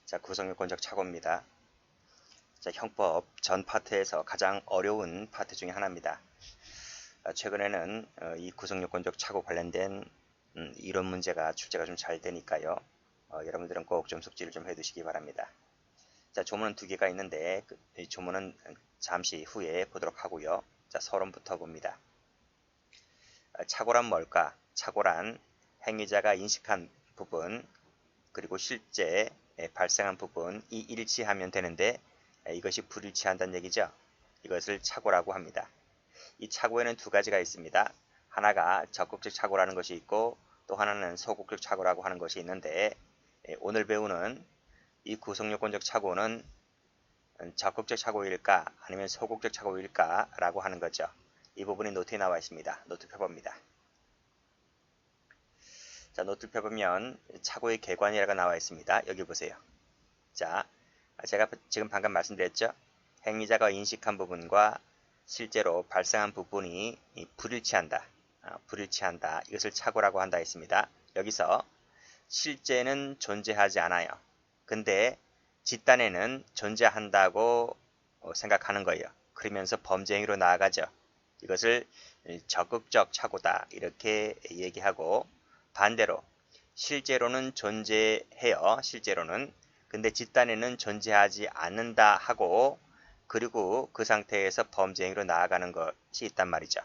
자, 구성요건적 착오입니다. 자, 형법 전 파트에서 가장 어려운 파트 중에 하나입니다. 최근에는 이 구성요건적 착오 관련된 이론 문제가 출제가 좀 잘 되니까요. 여러분들은 꼭 좀 숙지를 좀 해두시기 바랍니다. 자, 조문은 두 개가 있는데 이 조문은 잠시 후에 보도록 하고요. 자, 서론부터 봅니다. 착오란 뭘까? 착오란 행위자가 인식한 부분 그리고 실제 발생한 부분이 일치하면 되는데 이것이 불일치한다는 얘기죠. 이것을 착오라고 합니다. 이 착오에는 두 가지가 있습니다. 하나가 적극적 착오라는 것이 있고 또 하나는 소극적 착오라고 하는 것이 있는데 오늘 배우는 이 구성요건적 착오는 적극적 착오일까 아니면 소극적 착오일까 라고 하는 거죠. 이 부분이 노트에 나와 있습니다. 노트 펴봅니다. 자, 노트 펴보면 착오의 개관이라고 나와 있습니다. 여기 보세요. 자, 제가 지금 방금 말씀드렸죠. 행위자가 인식한 부분과 실제로 발생한 부분이 불일치한다. 불일치한다. 이것을 착오라고 한다 했습니다. 여기서 실제는 존재하지 않아요. 근데 집단에는 존재한다고 생각하는 거예요. 그러면서 범죄 행위로 나아가죠. 이것을 적극적 착오다. 이렇게 얘기하고 반대로 실제로는 존재해요. 실제로는. 근데 집단에는 존재하지 않는다 하고 그리고 그 상태에서 범죄 행위로 나아가는 것이 있단 말이죠.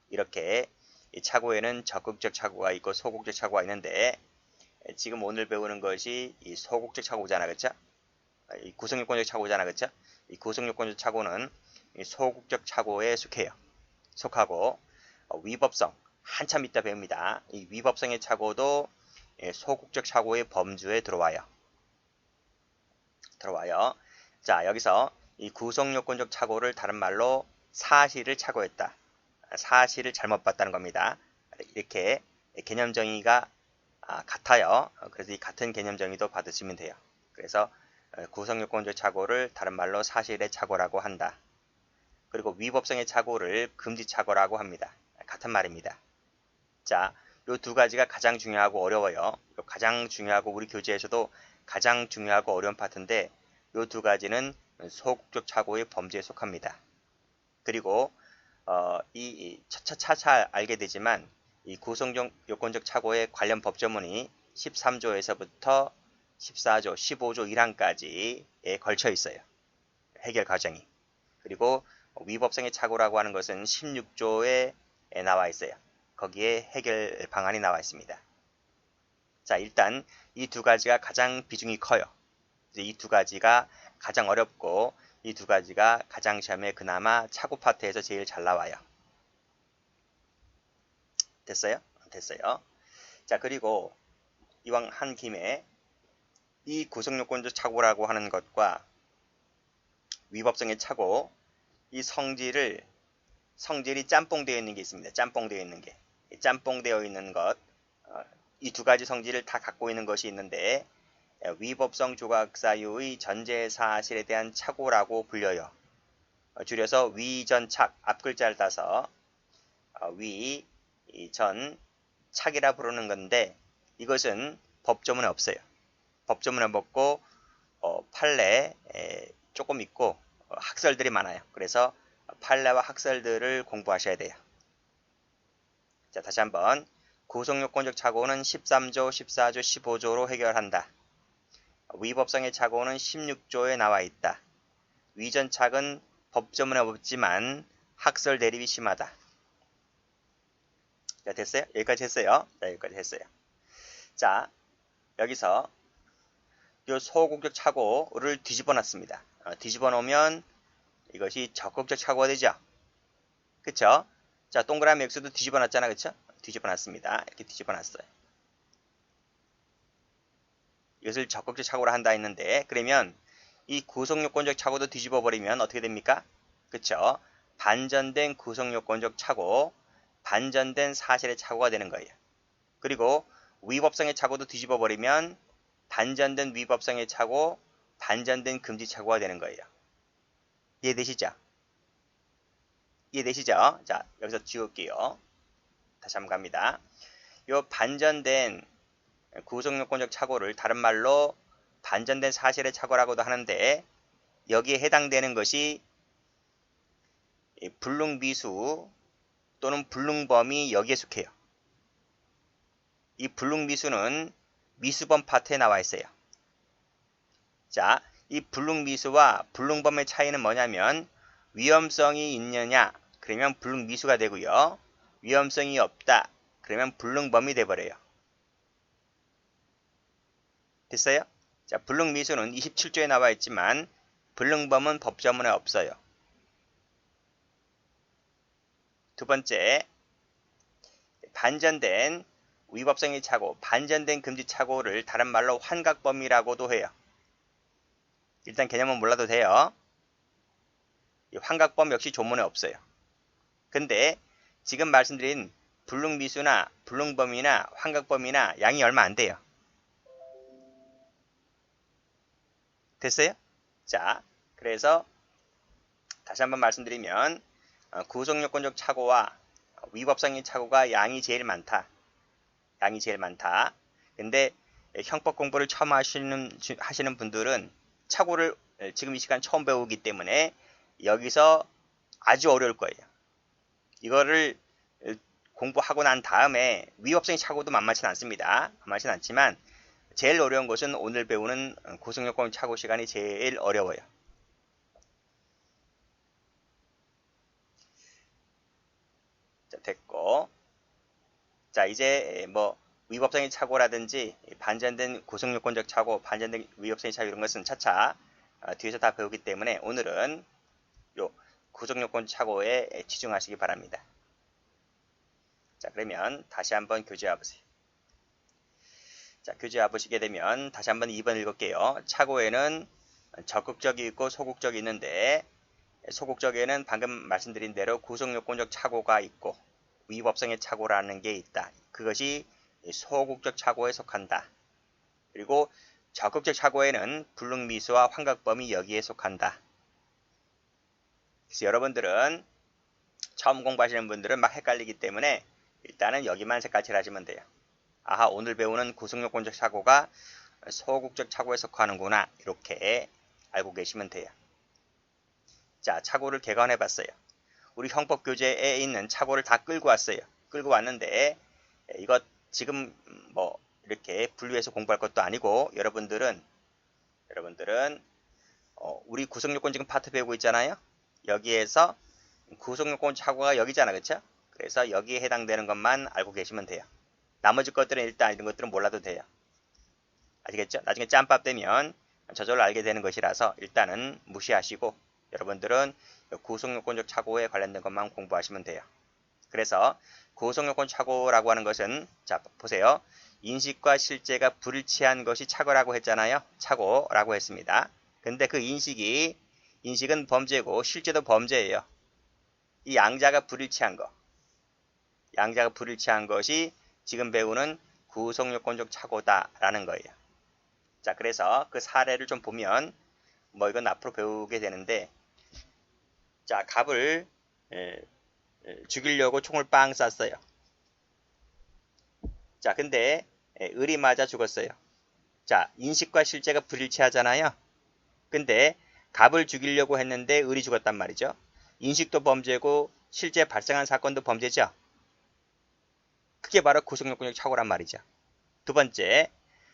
이렇게 이 착오에는 적극적 착오가 있고 소극적 착오가 있는데 지금 오늘 배우는 것이 이 소극적 착오잖아, 그렇죠? 이 구성요건적 착오잖아, 그렇죠? 이 구성요건적 착오는 이 소극적 착오에 속하고 위법성 한참 이따 배웁니다. 이 위법성의 착오도 소극적 착오의 범주에 들어와요. 자, 여기서 이 구성요건적 착오를 다른 말로 사실을 착오했다. 사실을 잘못 봤다는 겁니다. 이렇게 개념 정의가 같아요. 그래서 이 같은 개념 정의도 받으시면 돼요. 그래서 구성요건적 착오를 다른 말로 사실의 착오라고 한다. 그리고 위법성의 착오를 금지 착오라고 합니다. 같은 말입니다. 자, 이 두 가지가 가장 중요하고 어려워요. 가장 중요하고 우리 교재에서도 가장 중요하고 어려운 파트인데 이 두 가지는 소극적 착오의 범죄에 속합니다. 그리고 차차 알게 되지만 이 구성요건적 착오의 관련 법조문이 13조에서부터 14조, 15조 1항까지에 걸쳐 있어요. 해결 과정이. 그리고 위법성의 착오라고 하는 것은 16조에 나와 있어요. 거기에 해결 방안이 나와 있습니다. 자, 일단 이 두 가지가 가장 비중이 커요. 이 두 가지가 가장 어렵고 이 두 가지가 가장 시험에 그나마 착오 파트에서 제일 잘 나와요. 됐어요? 됐어요. 자, 그리고 이왕 한 김에 이 구성요건적 착오라고 하는 것과 위법성의 착오, 이 성질이 짬뽕되어 있는 게 있습니다. 짬뽕되어 있는 게. 짬뽕되어 있는 것, 이 두 가지 성질을 다 갖고 있는 것이 있는데 위법성 조각사유의 전제 사실에 대한 착오라고 불려요. 줄여서 위전착, 앞글자를 따서 위전 착이라 부르는 건데 이것은 법조문에 없어요. 법조문에 없고 판례 조금 있고 학설들이 많아요. 그래서 판례와 학설들을 공부하셔야 돼요. 자, 다시 한번 구성요건적 착오는 13조, 14조, 15조로 해결한다. 위법성의 착오는 16조에 나와 있다. 위전착은 법조문에 없지만 학설 대립이 심하다. 자, 됐어요? 여기까지 했어요. 자, 여기까지 했어요. 자, 여기서 이 소극적 착오를 뒤집어 놨습니다. 뒤집어 놓으면 이것이 적극적 착오가 되죠. 그쵸? 자, 동그라미 X도 뒤집어 놨잖아. 그쵸? 뒤집어 놨습니다. 이렇게 뒤집어 놨어요. 이것을 적극적 착오라 한다 했는데 그러면 이 구성요건적 착오도 뒤집어 버리면 어떻게 됩니까? 그쵸? 반전된 구성요건적 착오, 반전된 사실의 착오가 되는 거예요. 그리고 위법성의 착오도 뒤집어 버리면 반전된 위법성의 착오, 반전된 금지 착오가 되는 거예요. 이해되시죠? 이해되시죠? 자, 여기서 지울게요. 다시 한번 갑니다. 이 반전된 구성요건적 착오를 다른 말로 반전된 사실의 착오라고도 하는데 여기에 해당되는 것이 불능미수 또는 불능범이 여기에 속해요. 이 불능미수는 미수범 파트에 나와 있어요. 자, 이 불능미수와 불능범의 차이는 뭐냐면 위험성이 있느냐 그러면 불능미수가 되고요. 위험성이 없다 그러면 불능범이 돼버려요. 됐어요? 자, 불능미수는 27조에 나와 있지만 불능범은 법조문에 없어요. 두 번째, 반전된 위법성의 착오, 반전된 금지 착오를 다른 말로 환각범이라고도 해요. 일단 개념은 몰라도 돼요. 이 환각범 역시 조문에 없어요. 근데 지금 말씀드린 불능미수나 불능범이나 환각범이나 양이 얼마 안 돼요. 됐어요? 자, 그래서 다시 한번 말씀드리면 구속요건적 착오와 위법성의 착오가 양이 제일 많다. 양이 제일 많다. 근데 형법 공부를 처음 하시는 분들은 착오를 지금 이 시간 처음 배우기 때문에 여기서 아주 어려울 거예요. 이거를 공부하고 난 다음에 위법성의 착오도 만만치 않습니다. 만만치 않지만 제일 어려운 것은 오늘 배우는 구속요건 착오 시간이 제일 어려워요. 자, 됐고. 자, 이제 뭐 위법성의 착오라든지 반전된 구속요건적 착오, 반전된 위법성의 착오 이런 것은 차차 뒤에서 다 배우기 때문에 오늘은 요 구속요건 착오에 집중하시기 바랍니다. 자, 그러면 다시 한번 교재 와보세요. 자, 교재 와보시게 되면 다시 한번 2번 읽을게요. 착오에는 적극적이 있고 소극적이 있는데 소극적에는 방금 말씀드린 대로 구속요건적 착오가 있고 위법성의 착오라는 게 있다. 그것이 소극적 착오에 속한다. 그리고 적극적 착오에는 불능미수와 환각범이 여기에 속한다. 그래서 여러분들은 처음 공부하시는 분들은 막 헷갈리기 때문에 일단은 여기만 색깔칠하시면 돼요. 아하, 오늘 배우는 구속요건적 착오가 소극적 착오에 속하는구나. 이렇게 알고 계시면 돼요. 자, 착오를 개관해 봤어요. 우리 형법교재에 있는 착오를 다 끌고 왔어요. 끌고 왔는데 이것 지금 뭐 이렇게 분류해서 공부할 것도 아니고 여러분들은 우리 구속요건 지금 파트 배우고 있잖아요. 여기에서 구속요건 착오가 여기잖아, 그렇죠? 그래서 여기에 해당되는 것만 알고 계시면 돼요. 나머지 것들은 일단 이런 것들은 몰라도 돼요. 아시겠죠? 나중에 짬밥 되면 저절로 알게 되는 것이라서 일단은 무시하시고 여러분들은 구속요건적 착오에 관련된 것만 공부하시면 돼요. 그래서 구속요건 착오라고 하는 것은 자 보세요. 인식과 실제가 불일치한 것이 착오라고 했잖아요. 착오라고 했습니다. 근데 그 인식은 범죄고 실제도 범죄예요. 이 양자가 불일치한 것이 지금 배우는 구속요건적 착오다라는 거예요. 자, 그래서 그 사례를 좀 보면 뭐 이건 앞으로 배우게 되는데 자, 갑을 죽이려고 총을 빵 쐈어요. 자, 근데 을이 맞아 죽었어요. 자, 인식과 실제가 불일치하잖아요. 근데 갑을 죽이려고 했는데 을이 죽었단 말이죠. 인식도 범죄고 실제 발생한 사건도 범죄죠. 그게 바로 구속요건적 착오란 말이죠. 두 번째,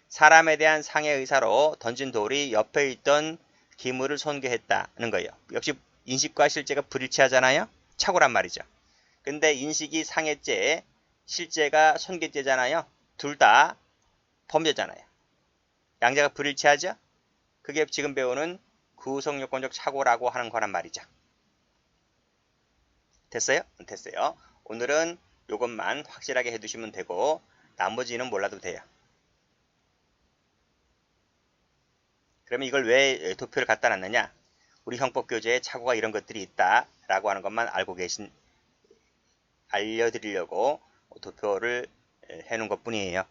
사람에 대한 상해 의사로 던진 돌이 옆에 있던 기물을 손괴했다는 거예요. 역시 인식과 실제가 불일치하잖아요. 착오란 말이죠. 근데 인식이 상해죄, 실제가 손괴죄잖아요. 둘 다 범죄잖아요. 양자가 불일치하죠. 그게 지금 배우는 구속요건적 착오라고 하는 거란 말이죠. 됐어요? 됐어요. 오늘은 이것만 확실하게 해두시면 되고 나머지는 몰라도 돼요. 그러면 이걸 왜 도표를 갖다 놨느냐? 우리 형법교재에 착오가 이런 것들이 있다라고 하는 것만 알려드리려고 도표를 해놓은 것 뿐이에요.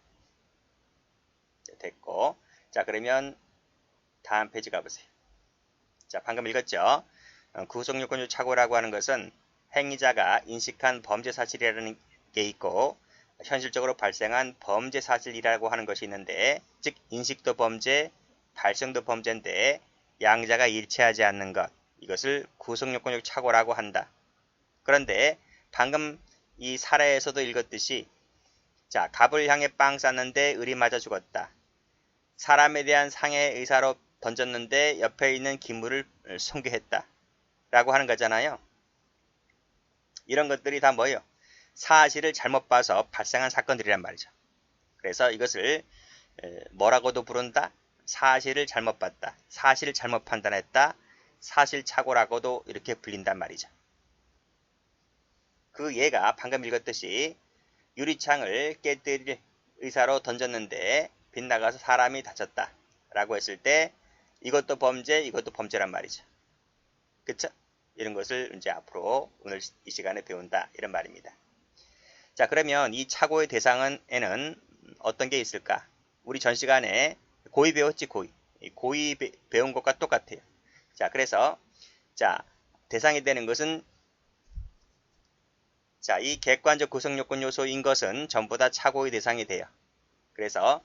됐고. 자, 그러면 다음 페이지 가보세요. 자, 방금 읽었죠? 구속요건적 착오라고 하는 것은 행위자가 인식한 범죄 사실이라는 게 있고 현실적으로 발생한 범죄 사실이라고 하는 것이 있는데 즉 인식도 범죄, 발생도 범죄인데 양자가 일치하지 않는 것, 이것을 구성요건적 착오라고 한다. 그런데 방금 이 사례에서도 읽었듯이 자, 갑을 향해 빵 쌌는데 을이 맞아 죽었다. 사람에 대한 상해 의사로 던졌는데 옆에 있는 기물을 손괴했다. 라고 하는 거잖아요. 이런 것들이 다 뭐예요? 사실을 잘못 봐서 발생한 사건들이란 말이죠. 그래서 이것을 뭐라고도 부른다? 사실을 잘못 봤다. 사실을 잘못 판단했다. 사실착오라고도 이렇게 불린단 말이죠. 그 예가 방금 읽었듯이 유리창을 깨뜨릴 의사로 던졌는데 빗나가서 사람이 다쳤다. 라고 했을 때 이것도 범죄, 이것도 범죄란 말이죠. 그쵸? 이런 것을 이제 앞으로 오늘 이 시간에 배운다. 이런 말입니다. 자, 그러면 이 착오의 대상에는 어떤 게 있을까? 우리 전 시간에 고의 배웠지, 고의. 고의 배운 것과 똑같아요. 자, 그래서 자, 대상이 되는 것은 자, 이 객관적 구성요건 요소인 것은 전부 다 착오의 대상이 돼요. 그래서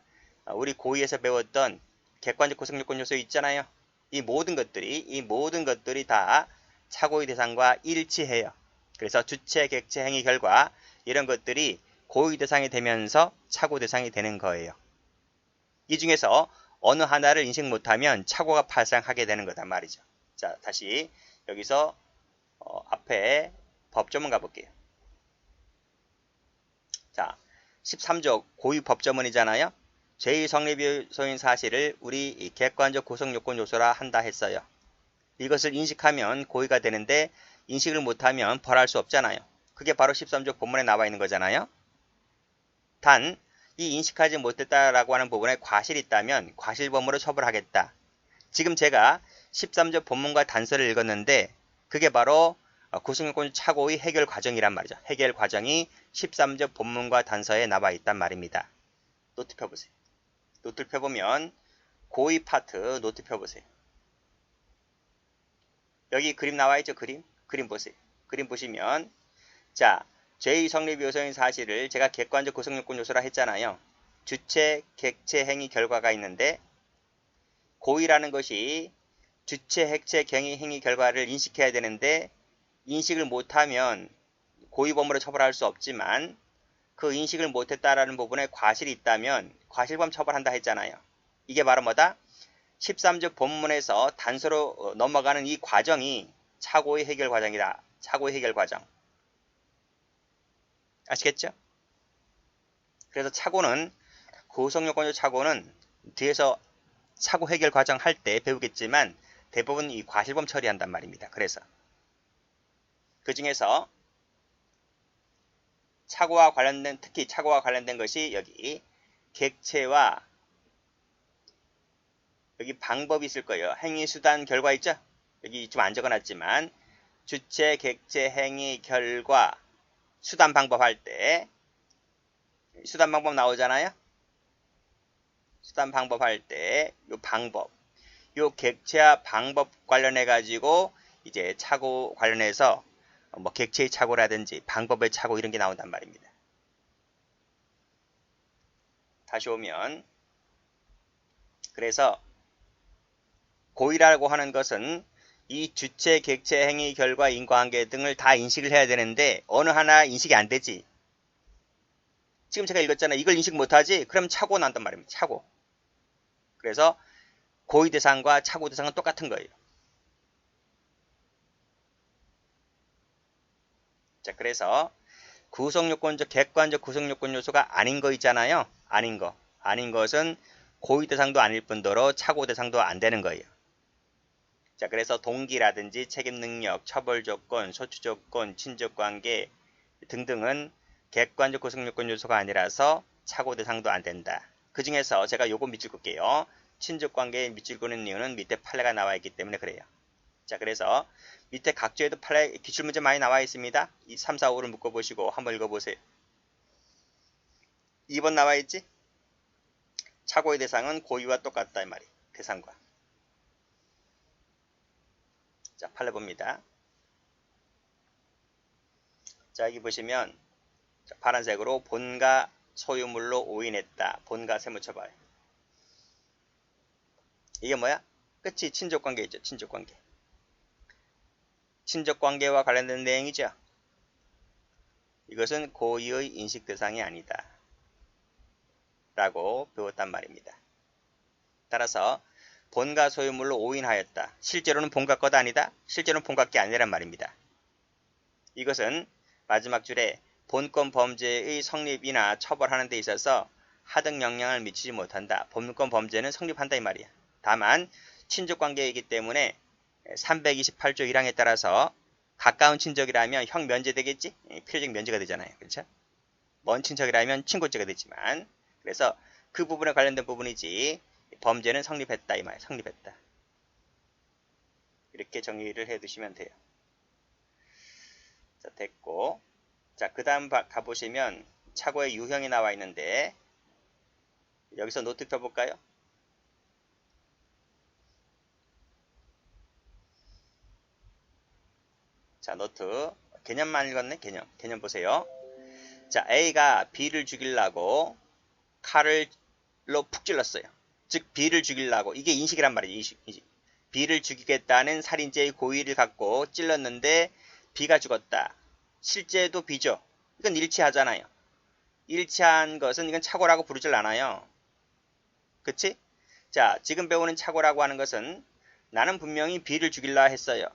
우리 고의에서 배웠던 객관적 구성요건 요소 있잖아요. 이 모든 것들이 다 착오의 대상과 일치해요. 그래서 주체, 객체, 행위, 결과 이런 것들이 고의 대상이 되면서 착오 대상이 되는 거예요. 이 중에서 어느 하나를 인식 못하면 착오가 발생하게 되는 거단 말이죠. 자, 다시 여기서 앞에 법조문 가볼게요. 자, 13조 고의 법조문이잖아요. 제1성립요소인 사실을 우리 객관적 구성요건 요소라 한다 했어요. 이것을 인식하면 고의가 되는데 인식을 못하면 벌할 수 없잖아요. 그게 바로 13조 본문에 나와 있는 거잖아요. 단, 이 인식하지 못했다라고 하는 부분에 과실이 있다면 과실범으로 처벌하겠다. 지금 제가 13조 본문과 단서를 읽었는데 그게 바로 구성요건 착오의 해결 과정이란 말이죠. 해결 과정이 13조 본문과 단서에 나와 있단 말입니다. 노트 펴보세요. 노트를 펴보면 고의 파트 노트 펴보세요. 여기 그림 나와 있죠? 그림 보세요. 그림 보시면 자, 제2성립 요소인 사실을 제가 객관적 구성요건 요소라 했잖아요. 주체, 객체, 행위, 결과가 있는데 고의라는 것이 주체, 객체, 행위, 결과를 인식해야 되는데 인식을 못하면 고의범으로 처벌할 수 없지만 그 인식을 못했다라는 부분에 과실이 있다면 과실범 처벌한다 했잖아요. 이게 바로 뭐다? 13조 본문에서 단서로 넘어가는 이 과정이 착오의 해결 과정이다. 착오의 해결 과정. 아시겠죠? 그래서 착오는 구성요건적 착오는 뒤에서 착오 해결 과정 할 때 배우겠지만 대부분 이 과실범 처리한단 말입니다. 그래서 그 중에서 착오와 관련된 특히 착오와 관련된 것이 여기 객체와 여기 방법이 있을 거예요. 행위, 수단, 결과 있죠? 여기 좀 안 적어놨지만 주체, 객체, 행위, 결과, 수단, 방법 할 때 수단, 방법 나오잖아요? 수단, 방법 할 때 요 방법, 요 객체와 방법 관련해 가지고 이제 착오 관련해서 뭐 객체의 착오라든지 방법의 착오 이런 게 나온단 말입니다. 다시 오면 그래서 고의라고 하는 것은 이 주체, 객체, 행위, 결과, 인과관계 등을 다 인식을 해야 되는데 어느 하나 인식이 안 되지. 지금 제가 읽었잖아요. 이걸 인식 못하지? 그럼 착오 난단 말입니다. 착오. 그래서 고의 대상과 착오 대상은 똑같은 거예요. 자, 그래서 구성요건적, 객관적 구성요건 요소가 아닌 거 있잖아요. 아닌 거. 아닌 것은 고의 대상도 아닐 뿐더러 착오 대상도 안 되는 거예요. 자, 그래서 동기라든지 책임 능력, 처벌 조건, 소추 조건, 친족 관계 등등은 객관적 구성요건 요소가 아니라서 착오 대상도 안 된다. 그 중에서 제가 요거 밑줄 긋게요. 친족 관계에 밑줄 긋는 이유는 밑에 판례가 나와 있기 때문에 그래요. 자, 그래서 밑에 각조에도 판례 기출문제 많이 나와 있습니다. 이 3, 4, 5를 묶어보시고 한번 읽어보세요. 2번 나와 있지? 착오의 대상은 고의와 똑같다 이 말이 대상과. 자, 판례 봅니다. 자, 여기 보시면 자, 파란색으로 본가 소유물로 오인했다. 본가 세무처벌. 이게 뭐야? 그치, 친족관계있죠. 친족관계. 친족관계와 관련된 내용이죠. 이것은 고의의 인식 대상이 아니다 라고 배웠단 말입니다. 따라서 본과 소유물로 오인하였다. 실제로는 본과 것 아니다. 실제로는 본과 게 아니란 말입니다. 이것은 마지막 줄에 본권 범죄의 성립이나 처벌하는 데 있어서 하등 영향을 미치지 못한다. 본권 범죄는 성립한다 이 말이야. 다만 친족관계이기 때문에 328조 1항에 따라서 가까운 친족이라면 형 면제되겠지? 필요적 면제가 되잖아요. 그렇죠? 먼 친척이라면 친고죄가 되지만 그래서 그 부분에 관련된 부분이지 범죄는 성립했다 이 말. 성립했다. 이렇게 정리를 해두시면 돼요. 자, 됐고. 자, 그 다음 가보시면 착오의 유형이 나와 있는데 여기서 노트 펴볼까요? 자, 노트. 개념만 읽었네? 개념 보세요. 자, A가 B를 죽이려고 칼로 푹 찔렀어요. 즉, B를 죽이려고. 이게 인식이란 말이에요. 인식. B를 죽이겠다는 살인죄의 고의를 갖고 찔렀는데 B가 죽었다. 실제도 B죠. 이건 일치하잖아요. 일치한 것은 이건 착오라고 부르질 않아요. 그치? 자, 지금 배우는 착오라고 하는 것은 나는 분명히 B를 죽이려 했어요.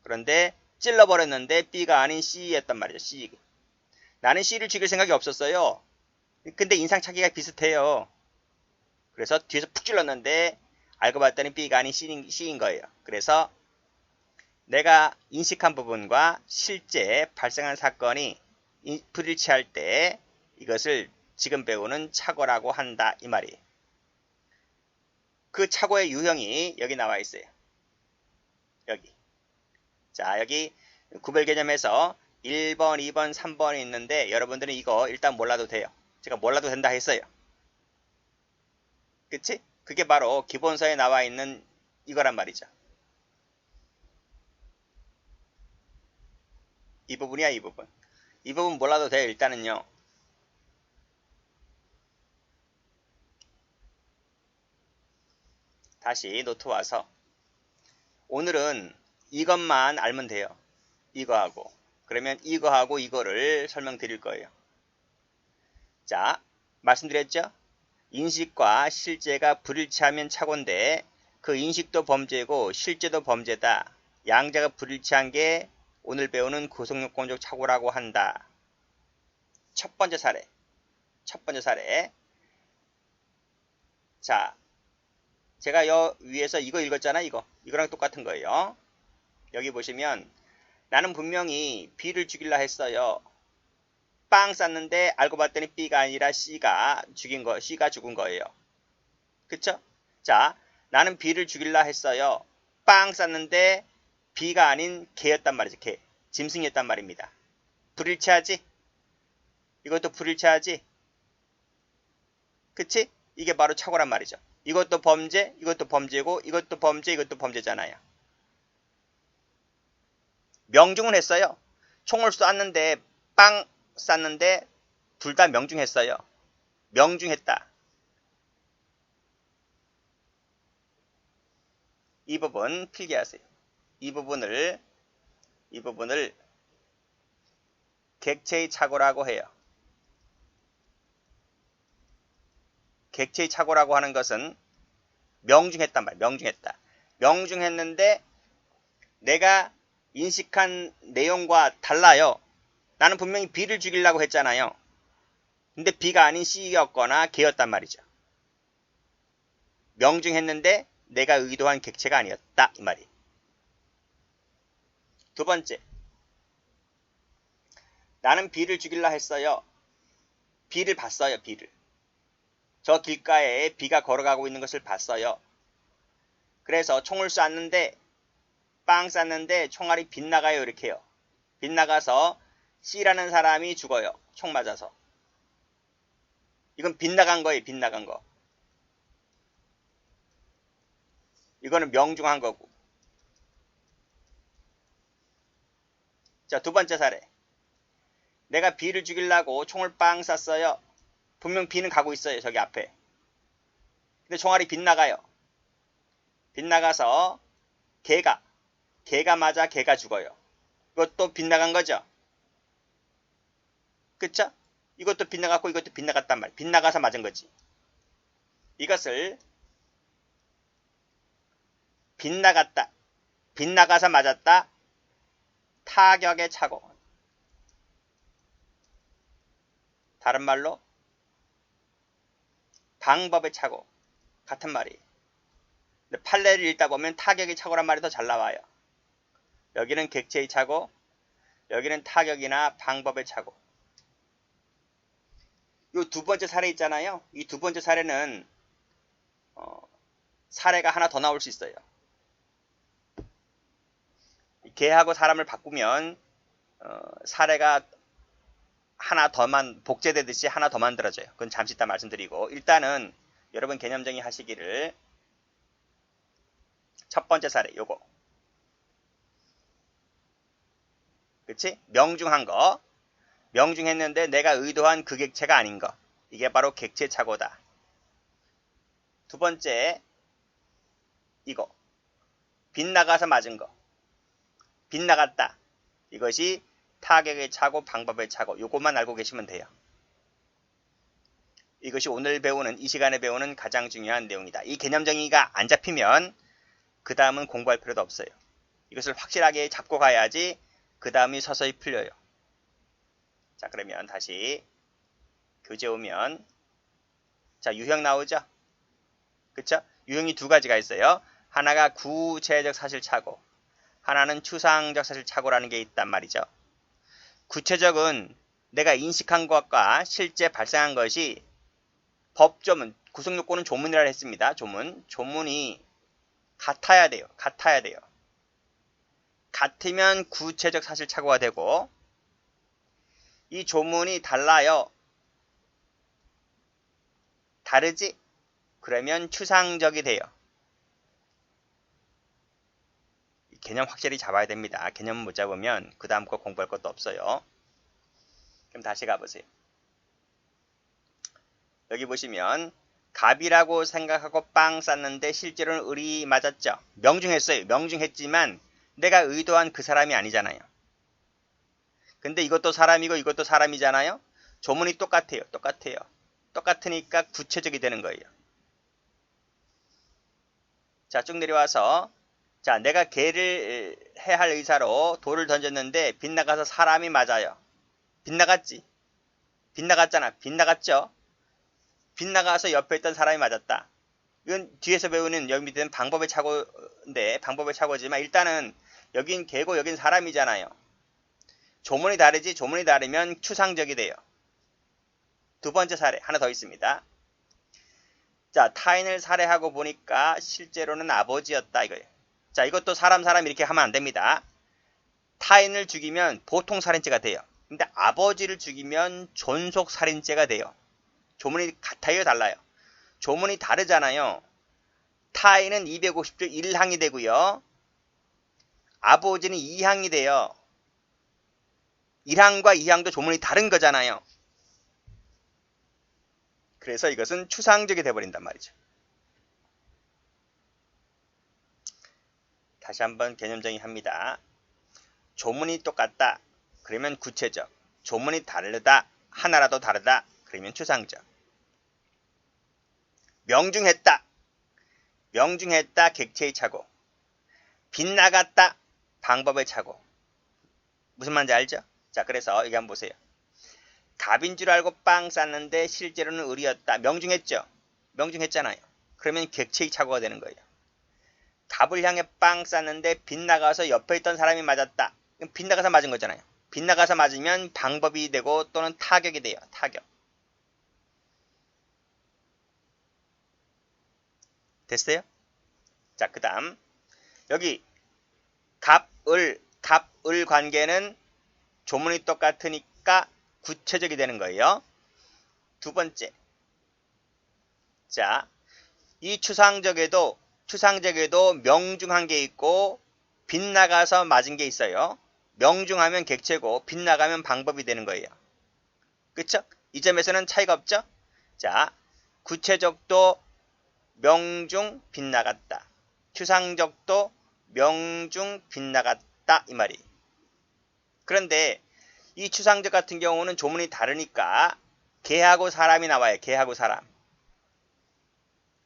그런데 찔러버렸는데 B가 아닌 C였단 말이죠. C. 나는 C를 죽일 생각이 없었어요. 근데 인상착의가 비슷해요. 그래서 뒤에서 푹 찔렀는데 알고 봤더니 B가 아닌 C인 거예요. 그래서 내가 인식한 부분과 실제 발생한 사건이 불일치할 때 이것을 지금 배우는 착오라고 한다 이 말이에요. 그 착오의 유형이 여기 나와 있어요. 여기. 자, 여기 구별 개념에서 1번, 2번, 3번이 있는데 여러분들은 이거 일단 몰라도 돼요. 제가 몰라도 된다 했어요. 그치? 그게 바로 기본서에 나와 있는 이거란 말이죠. 이 부분이야, 이 부분. 이 부분 몰라도 돼요, 일단은요. 다시 노트 와서 오늘은 이것만 알면 돼요. 이거하고. 그러면 이거하고 이거를 설명드릴 거예요. 자, 말씀드렸죠? 인식과 실제가 불일치하면 착오인데 그 인식도 범죄고 실제도 범죄다. 양자가 불일치한 게 오늘 배우는 구속요건적 착오라고 한다. 첫 번째 사례. 자, 제가 위에서 이거 읽었잖아, 이거랑 똑같은 거예요. 여기 보시면 나는 분명히 B를 죽이려 했어요. 빵 쌌는데 알고 봤더니 B가 아니라 C가 죽은 거예요. 그쵸? 자, 나는 B를 죽이려 했어요. 빵 쌌는데 B가 아닌 개였단 말이죠. 개. 짐승이었단 말입니다. 불일치하지? 이것도 불일치하지? 그치? 이게 바로 착오란 말이죠. 이것도 범죄, 이것도 범죄고 이것도 범죄, 이것도 범죄잖아요. 명중은 했어요. 총을 쐈는데 빵 쐈는데 둘 다 명중했어요. 명중했다. 이 부분 필기하세요. 이 부분을 객체의 착오라고 해요. 객체의 착오라고 하는 것은 명중했단 말이에요. 명중했다. 명중했는데 내가 인식한 내용과 달라요. 나는 분명히 B를 죽이려고 했잖아요. 근데 B가 아닌 C였거나 개였단 말이죠. 명중했는데 내가 의도한 객체가 아니었다 이 말이에요. 두 번째, 나는 B를 죽이려 했어요. B를 봤어요. B를. 저 길가에 B가 걸어가고 있는 것을 봤어요. 그래서 총을 쐈는데 빵 쐈는데 총알이 빗나가요. 이렇게요. 빗나가서 C라는 사람이 죽어요. 총 맞아서. 이건 빗나간 거예요. 빗나간 거. 이거는 명중한 거고. 자, 두 번째 사례. 내가 B를 죽이려고 총을 빵 쐈어요. 분명 B는 가고 있어요. 저기 앞에. 근데 총알이 빗나가요. 빗나가서 개가 맞아 개가 죽어요. 이것도 빗나간 거죠. 그쵸? 이것도 빗나갔고 이것도 빗나갔단 말이에요. 빗나가서 맞은 거지. 이것을 빗나갔다, 빗나가서 맞았다, 타격의 착오. 다른 말로 방법의 착오. 같은 말이에요. 근데 판례를 읽다 보면 타격의 착오란 말이 더 잘 나와요. 여기는 객체의 착오, 여기는 타격이나 방법의 착오. 이 두 번째 사례 있잖아요. 이 두 번째 사례는 사례가 하나 더 나올 수 있어요. 개하고 사람을 바꾸면 사례가 하나 더만 복제되듯이 하나 더 만들어져요. 그건 잠시 이따 말씀드리고, 일단은 여러분 개념 정의 하시기를. 첫 번째 사례 요거. 그치? 명중한 거. 명중했는데 내가 의도한 그 객체가 아닌 거. 이게 바로 객체 착오다. 두 번째 이거. 빗나가서 맞은 거. 빗나갔다. 이것이 타격의 착오, 방법의 착오. 요것만 알고 계시면 돼요. 이것이 오늘 배우는, 이 시간에 배우는 가장 중요한 내용이다. 이 개념 정의가 안 잡히면 그 다음은 공부할 필요도 없어요. 이것을 확실하게 잡고 가야지 그 다음이 서서히 풀려요. 자, 그러면 다시 교재 오면, 자, 유형 나오죠? 그쵸? 유형이 두 가지가 있어요. 하나가 구체적 사실 착오, 하나는 추상적 사실 착오라는 게 있단 말이죠. 구체적은 내가 인식한 것과 실제 발생한 것이 법조문, 구성요건은 조문이라 했습니다. 조문이 같아야 돼요. 같으면 구체적 사실 착오가 되고, 이 조문이 달라요. 다르지? 그러면 추상적이 돼요. 개념 확실히 잡아야 됩니다. 개념 못 잡으면 그 다음 거 공부할 것도 없어요. 그럼 다시 가보세요. 여기 보시면 갑이라고 생각하고 빵 쌌는데 실제로는 을이 맞았죠. 명중했어요. 명중했지만 내가 의도한 그 사람이 아니잖아요. 근데 이것도 사람이고 이것도 사람이잖아요. 조문이 똑같아요. 똑같으니까 구체적이 되는 거예요. 자, 쭉 내려와서, 자, 내가 개를 해할 의사로 돌을 던졌는데 빗나가서 사람이 맞아요. 빗나갔지? 빗나갔잖아. 빗나갔죠? 빗나가서 옆에 있던 사람이 맞았다. 이건 뒤에서 배우는 여기 밑에는 방법의 착오인데, 방법의 착오지만 일단은 여긴 개고 여긴 사람이잖아요. 조문이 다르지? 조문이 다르면 추상적이 돼요. 두 번째 사례 하나 더 있습니다. 자, 타인을 살해하고 보니까 실제로는 아버지였다 이거예요. 자, 이것도 사람 이렇게 하면 안 됩니다. 타인을 죽이면 보통 살인죄가 돼요. 근데 아버지를 죽이면 존속 살인죄가 돼요. 조문이 같아요, 달라요? 조문이 다르잖아요. 타인은 250조 1항이 되고요. 아버지는 2항이 돼요. 1항과 2항도 조문이 다른 거잖아요. 그래서 이것은 추상적이 돼버린단 말이죠. 다시 한번 개념 정의합니다. 조문이 똑같다. 그러면 구체적. 조문이 다르다. 하나라도 다르다. 그러면 추상적. 명중했다. 객체의 착오. 빗나갔다. 방법의 착오. 무슨 말인지 알죠? 자, 그래서 여기 한번 보세요. 갑인 줄 알고 빵 쌌는데 실제로는 을이었다. 명중했죠? 명중했잖아요. 그러면 객체의 착오가 되는 거예요. 갑을 향해 빵 쌌는데 빗나가서 옆에 있던 사람이 맞았다. 빗나가서 맞은 거잖아요. 빗나가서 맞으면 방법이 되고 또는 타격이 돼요. 타격. 됐어요? 자, 그 다음 여기 갑을 관계는 조문이 똑같으니까 구체적이 되는 거예요. 두 번째. 자, 이 추상적에도 명중한 게 있고 빗나가서 맞은 게 있어요. 명중하면 객체고 빗나가면 방법이 되는 거예요. 그쵸? 이 점에서는 차이가 없죠? 자, 구체적도 명중 빗나갔다. 추상적도 명중 빗나갔다 이 말이. 그런데 이 추상적 같은 경우는 조문이 다르니까 개하고 사람이 나와요. 개하고 사람.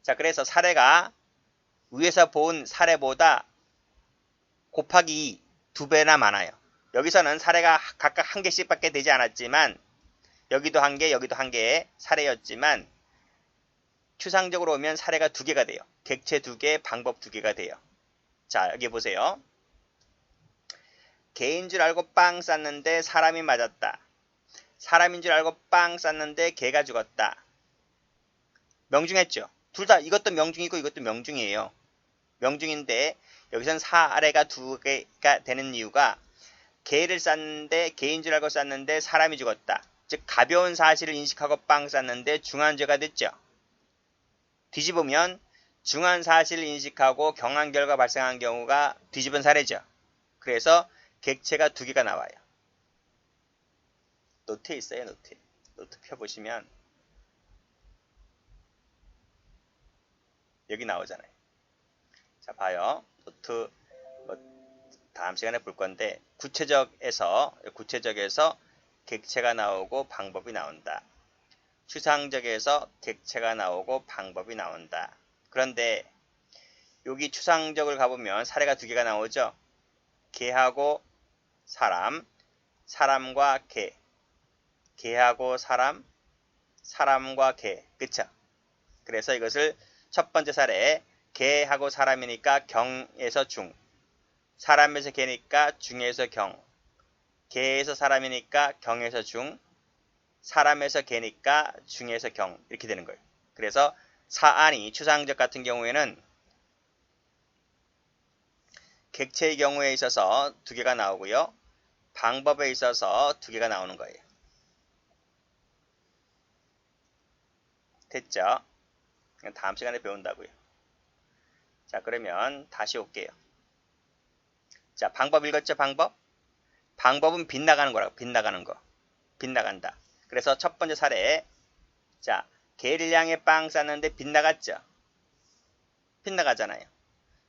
자, 그래서 사례가 위에서 본 사례보다 곱하기 2배나 많아요. 여기서는 사례가 각각 한 개씩밖에 되지 않았지만 여기도 한 개, 여기도 한 개의 사례였지만 추상적으로 오면 사례가 2개가 돼요. 객체 2개, 방법 2개가 돼요. 자, 여기 보세요. 개인 줄 알고 빵 쌌는데 사람이 맞았다. 사람인 줄 알고 빵 쌌는데 개가 죽었다. 명중했죠. 둘 다 이것도 명중이고 이것도 명중이에요. 명중인데 여기선 사례가 2개가 되는 이유가 개를 쌌는데 개인 줄 알고 쌌는데 사람이 죽었다. 즉 가벼운 사실을 인식하고 빵 쌌는데 중한 죄가 됐죠. 뒤집으면 중한 사실을 인식하고 경한 결과 발생한 경우가 뒤집은 사례죠. 그래서 객체가 2개가 나와요. 노트에 있어요. 노트 펴보시면 여기 나오잖아요. 자, 봐요. 노트 다음 시간에 볼 건데 구체적에서 객체가 나오고 방법이 나온다. 추상적에서 객체가 나오고 방법이 나온다. 그런데 여기 추상적을 가보면 사례가 2개가 나오죠. 개하고 사람, 사람과 개, 개하고 사람, 사람과 개. 그쵸? 그래서 이것을 첫 번째 사례 개하고 사람이니까 경에서 중, 사람에서 개니까 중에서 경, 개에서 사람이니까 경에서 중, 사람에서 개니까 중에서 경 이렇게 되는 거예요. 그래서 사안이 추상적 같은 경우에는 객체의 경우에 있어서 2개가 나오고요. 방법에 있어서 2개가 나오는 거예요. 됐죠? 다음 시간에 배운다고요. 자, 그러면 다시 올게요. 자, 방법 읽었죠? 방법은 빗나가는 거라고. 빗나가는 거. 빗나간다. 그래서 첫 번째 사례. 자, 개를 향해 빵 쌌는데 빗나갔죠? 빗나가잖아요.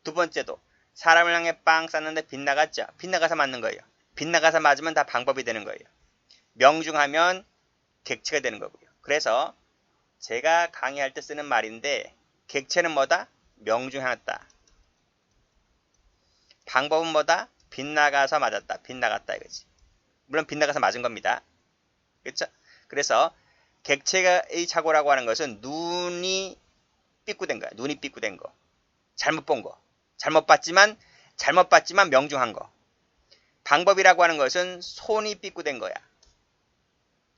두 번째도 사람을 향해 빵 쌌는데 빗나갔죠? 빗나가서 맞는 거예요. 빗나가서 맞으면 다 방법이 되는 거예요. 명중하면 객체가 되는 거고요. 그래서 제가 강의할 때 쓰는 말인데 객체는 뭐다? 명중하였다. 방법은 뭐다? 빗나가서 맞았다. 빗나갔다 이거지. 물론 빗나가서 맞은 겁니다. 그렇죠? 그래서 객체의 착오라고 하는 것은 눈이 삐꾸된 거야. 눈이 삐꾸된 거. 잘못 본 거. 잘못 봤지만 명중한 거. 방법이라고 하는 것은 손이 삐꾸된 거야.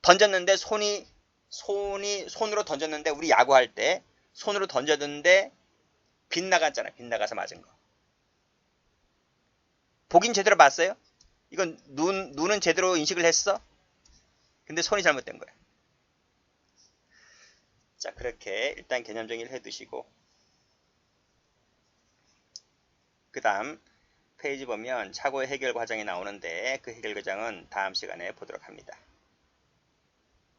던졌는데 손으로 던졌는데 우리 야구할 때 손으로 던졌는데 빗나갔잖아. 빗나가서 맞은 거. 보긴 제대로 봤어요? 이건 눈은 제대로 인식을 했어? 근데 손이 잘못된 거야. 자, 그렇게 일단 개념 정리를 해두시고 그 다음 페이지 보면 착오의 해결 과정이 나오는데 그 해결 과정은 다음 시간에 보도록 합니다.